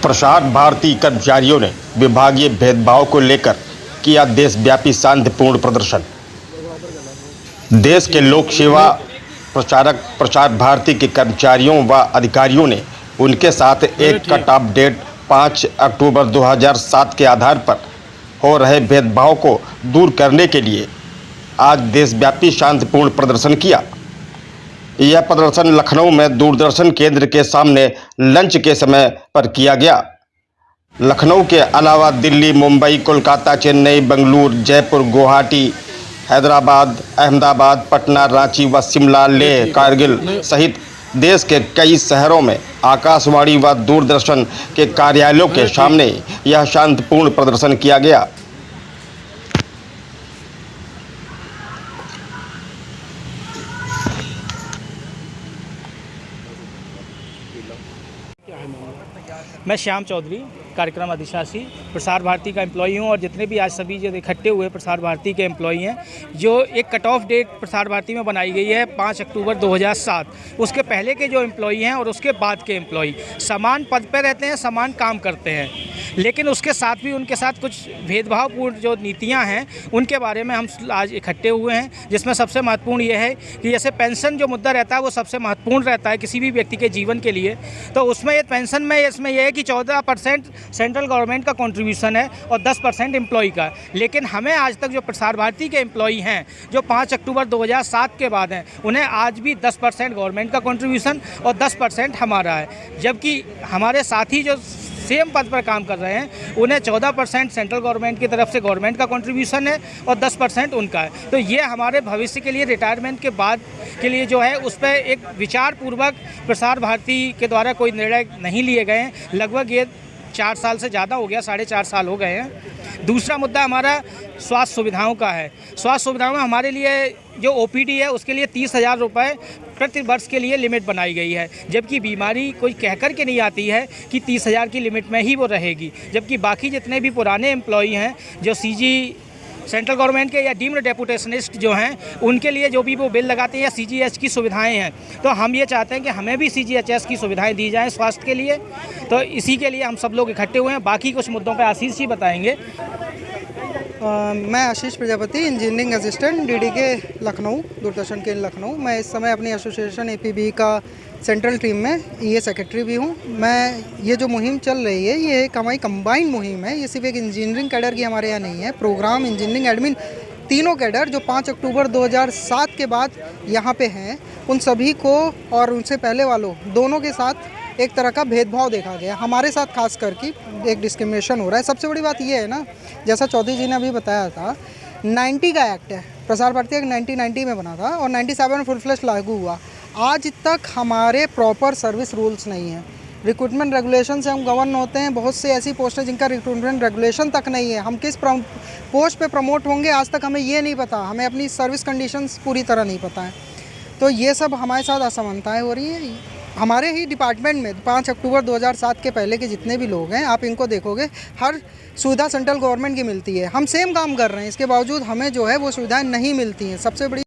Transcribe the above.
प्रसार भारती कर्मचारियों ने विभागीय भेदभाव को लेकर किया देशव्यापी शांतिपूर्ण प्रदर्शन। देश के लोक सेवा प्रसारक प्रसार भारती के कर्मचारियों व अधिकारियों ने उनके साथ एक कट ऑफ डेट 5 अक्टूबर 2007 के आधार पर हो रहे भेदभाव को दूर करने के लिए आज देशव्यापी शांतिपूर्ण प्रदर्शन किया। यह प्रदर्शन लखनऊ में दूरदर्शन केंद्र के सामने लंच के समय पर किया गया। लखनऊ के अलावा दिल्ली, मुंबई, कोलकाता, चेन्नई, बेंगलुरु, जयपुर, गुवाहाटी, हैदराबाद, अहमदाबाद, पटना, रांची व शिमला, लेह, कारगिल सहित देश के कई शहरों में आकाशवाणी व दूरदर्शन के कार्यालयों के सामने यह शांतिपूर्ण प्रदर्शन किया गया। मैं श्याम चौधरी, कार्यक्रम अधिशासी प्रसार भारती का एम्प्लॉई हूँ और जितने भी आज सभी जो इकट्ठे हुए प्रसार भारती के एम्प्लॉई हैं, जो एक cut off date Prasar Bharati में बनाई गई है 5 अक्टूबर 2007, उसके पहले के जो एम्प्लॉई हैं और उसके बाद के एम्प्लॉई समान पद पर रहते हैं, समान काम करते हैं, लेकिन उसके साथ भी उनके साथ कुछ भेदभावपूर्ण जो नीतियाँ हैं उनके बारे में हम आज इकट्ठे हुए हैं। जिसमें सबसे महत्वपूर्ण ये है कि जैसे पेंशन जो मुद्दा रहता है वो सबसे महत्वपूर्ण रहता है किसी भी व्यक्ति के जीवन के लिए। तो उसमें ये पेंशन में इसमें यह है कि 14% सेंट्रल गवर्नमेंट का कंट्रीब्यूशन है और 10% एम्प्लॉई का। लेकिन हमें आज तक जो प्रसार भारती के एम्प्लॉई हैं जो 5 अक्टूबर 2007 के बाद हैं, उन्हें आज भी 10% गवर्नमेंट का कंट्रीब्यूशन और 10% हमारा है। जबकि हमारे साथी जो सेम पद पर काम कर रहे हैं उन्हें 14% सेंट्रल गवर्नमेंट की तरफ से गवर्नमेंट का कंट्रीब्यूशन है और 10% उनका है। तो ये हमारे भविष्य के लिए, रिटायरमेंट के बाद के लिए जो है उस पर एक विचार पूर्वक प्रसार भारती के द्वारा कोई निर्णय नहीं लिए गए हैं। लगभग ये 4 साल से ज़्यादा हो गया, 4.5 साल हो गए हैं। दूसरा मुद्दा हमारा स्वास्थ्य सुविधाओं का है। स्वास्थ्य सुविधाओं में हमारे लिए जो ओपीडी है उसके लिए 30,000 रुपये प्रति वर्ष के लिए लिमिट बनाई गई है, जबकि बीमारी कोई कह कर के नहीं आती है कि 30,000 की लिमिट में ही वो रहेगी। जबकि बाकी जितने भी पुराने एम्प्लॉई हैं जो सीजी सेंट्रल गवर्नमेंट के या डीम्ड डेपुटेशनिस्ट जो हैं उनके लिए जो भी वो बिल लगाते हैं या सीजीएच की सुविधाएं हैं, तो हम ये चाहते हैं कि हमें भी सीजीएचएस की सुविधाएं दी जाएं स्वास्थ्य के लिए। तो इसी के लिए हम सब लोग इकट्ठे हुए हैं। बाकी कुछ मुद्दों पर आशीष ही बताएंगे। मैं आशीष प्रजापति, इंजीनियरिंग असिस्टेंट डीडी के लखनऊ, दूरदर्शन के लखनऊ। मैं इस समय अपनी एसोसिएशन एपीबी का सेंट्रल टीम में ईए सेक्रेटरी भी हूँ। मैं ये जो मुहिम चल रही है ये एक हमारी कंबाइंड मुहिम है। ये सिर्फ एक इंजीनियरिंग कैडर की हमारे यहाँ नहीं है। प्रोग्राम, इंजीनियरिंग, एडमिन, तीनों कैडर जो 5 अक्टूबर 2007 के बाद यहाँ पे हैं उन सभी को और उनसे पहले वालों दोनों के साथ एक तरह का भेदभाव देखा गया। हमारे साथ खास करके एक डिस्क्रिमिनेशन हो रहा है। सबसे बड़ी बात ये है ना, जैसा चौधरी जी ने अभी बताया था, 90 का एक्ट है, प्रसार भारती एक्ट 1990 में बना था और 97 में फुल फ्लैश लागू हुआ। आज तक हमारे प्रॉपर सर्विस रूल्स नहीं हैं। रिक्रूटमेंट रेगुलेशन से हम गवर्न होते हैं। बहुत से ऐसी पोस्ट हैं जिनका रिक्रूटमेंट रेगुलेशन तक नहीं है। हम किस पोस्ट पे प्रमोट होंगे आज तक हमें ये नहीं पता। हमें अपनी सर्विस कंडीशंस पूरी तरह नहीं पता है। तो ये सब हमारे साथ असमानताएं हो रही है। हमारे ही डिपार्टमेंट में 5 अक्टूबर 2007 के पहले के जितने भी लोग हैं, आप इनको देखोगे, हर सुविधा सेंट्रल गवर्नमेंट की मिलती है। हम सेम काम कर रहे हैं, इसके बावजूद हमें जो है वो सुविधाएं नहीं मिलती हैं। सबसे बड़ी